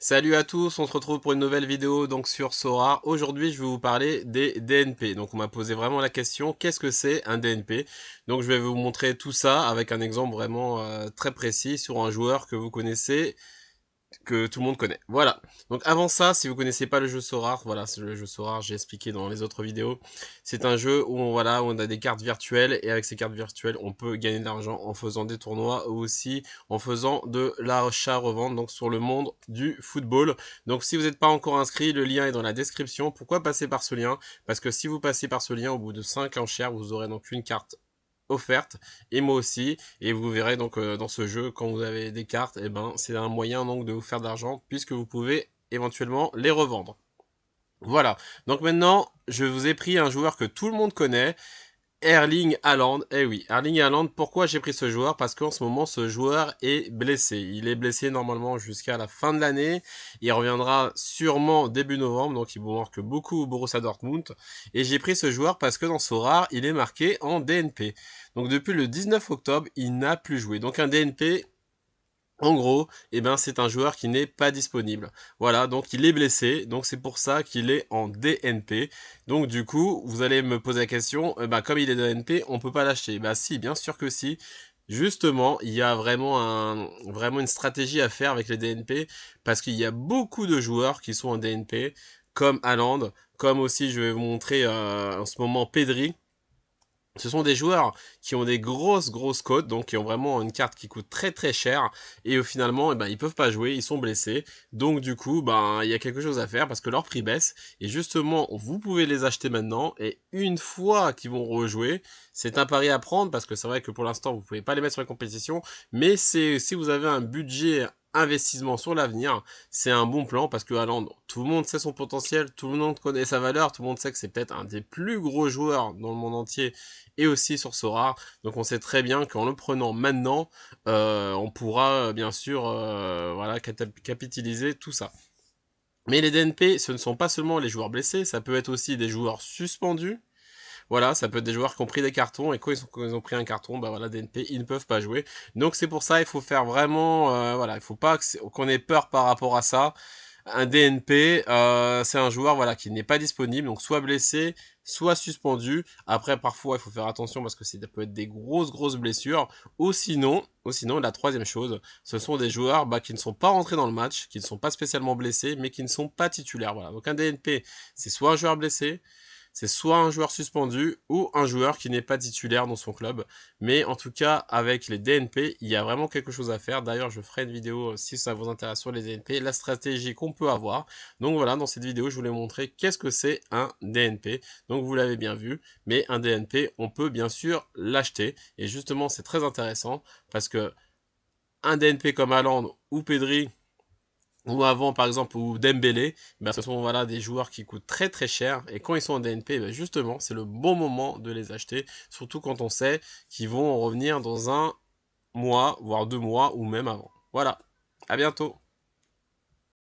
Salut à tous, on se retrouve pour une nouvelle vidéo donc sur Sora. Aujourd'hui, je vais vous parler des DNP. Donc on m'a posé vraiment la question, qu'est-ce que c'est un DNP? Donc je vais vous montrer tout ça avec un exemple vraiment très précis sur un joueur que vous connaissez, que tout le monde connaît. Voilà. Donc avant ça, si vous connaissez pas le jeu Sorare, voilà, c'est le jeu Sorare, j'ai expliqué dans les autres vidéos. C'est un jeu où voilà, où on a des cartes virtuelles et avec ces cartes virtuelles, on peut gagner de l'argent en faisant des tournois ou aussi en faisant de l'achat-revente donc sur le monde du football. Donc si vous n'êtes pas encore inscrit, le lien est dans la description. Pourquoi passer par ce lien? Parce que si vous passez par ce lien au bout de 5 enchères, vous aurez donc une carte offerte et moi aussi, et vous verrez donc dans ce jeu quand vous avez des cartes, et ben c'est un moyen donc de vous faire de l'argent puisque vous pouvez éventuellement les revendre. Voilà, donc maintenant je vous ai pris un joueur que tout le monde connaît, Erling Haaland. Eh oui, Erling Haaland, pourquoi j'ai pris ce joueur? Parce qu'en ce moment, ce joueur est blessé. Il est blessé normalement jusqu'à la fin de l'année. Il reviendra sûrement début novembre, donc il vous manque beaucoup au Borussia Dortmund. Et j'ai pris ce joueur parce que dans Sorare, il est marqué en DNP. Donc depuis le 19 octobre, il n'a plus joué. Donc un DNP, en gros, eh ben, c'est un joueur qui n'est pas disponible. Voilà, donc il est blessé, donc c'est pour ça qu'il est en DNP. Donc du coup, vous allez me poser la question, comme il est DNP, on peut pas l'acheter. Bah si, bien sûr que si. Justement, il y a vraiment une stratégie à faire avec les DNP, parce qu'il y a beaucoup de joueurs qui sont en DNP, comme Haaland, comme aussi je vais vous montrer en ce moment Pedri. Ce sont des joueurs qui ont des grosses cotes, donc qui ont vraiment une carte qui coûte très cher, et finalement, ils peuvent pas jouer, ils sont blessés, donc du coup, il y a quelque chose à faire parce que leur prix baisse, et justement, vous pouvez les acheter maintenant, et une fois qu'ils vont rejouer, c'est un pari à prendre, parce que c'est vrai que pour l'instant, vous pouvez pas les mettre sur la compétition, mais c'est si vous avez un budget investissement sur l'avenir, c'est un bon plan parce que Haaland, tout le monde sait son potentiel, tout le monde connaît sa valeur, tout le monde sait que c'est peut-être un des plus gros joueurs dans le monde entier et aussi sur Sora. Donc on sait très bien qu'en le prenant maintenant, on pourra bien sûr voilà, capitaliser tout ça. Mais les DNP, ce ne sont pas seulement les joueurs blessés, ça peut être aussi des joueurs suspendus. Voilà, ça peut être des joueurs qui ont pris des cartons et quand ils ont pris un carton, bah voilà, DNP, ils ne peuvent pas jouer. Donc c'est pour ça, il faut faire vraiment, voilà, il faut pas qu'on ait peur par rapport à ça. Un DNP, c'est un joueur voilà qui n'est pas disponible, donc soit blessé, soit suspendu. Après, parfois, il faut faire attention parce que ça peut être des grosses blessures. Ou sinon, la troisième chose, ce sont des joueurs qui ne sont pas rentrés dans le match, qui ne sont pas spécialement blessés, mais qui ne sont pas titulaires. Voilà. Donc un DNP, c'est soit un joueur blessé, c'est soit un joueur suspendu ou un joueur qui n'est pas titulaire dans son club. Mais en tout cas, avec les DNP, il y a vraiment quelque chose à faire. D'ailleurs, je ferai une vidéo si ça vous intéresse sur les DNP, la stratégie qu'on peut avoir. Donc voilà, dans cette vidéo, je voulais montrer qu'est-ce que c'est un DNP. Donc vous l'avez bien vu, mais un DNP, on peut bien sûr l'acheter. Et justement, c'est très intéressant parce que un DNP comme Haaland ou Pedri, ou avant par exemple ou Dembélé, ce sont voilà des joueurs qui coûtent très cher et quand ils sont en DNP, justement c'est le bon moment de les acheter, surtout quand on sait qu'ils vont revenir dans un mois, voire 2 mois ou même avant. Voilà, à bientôt.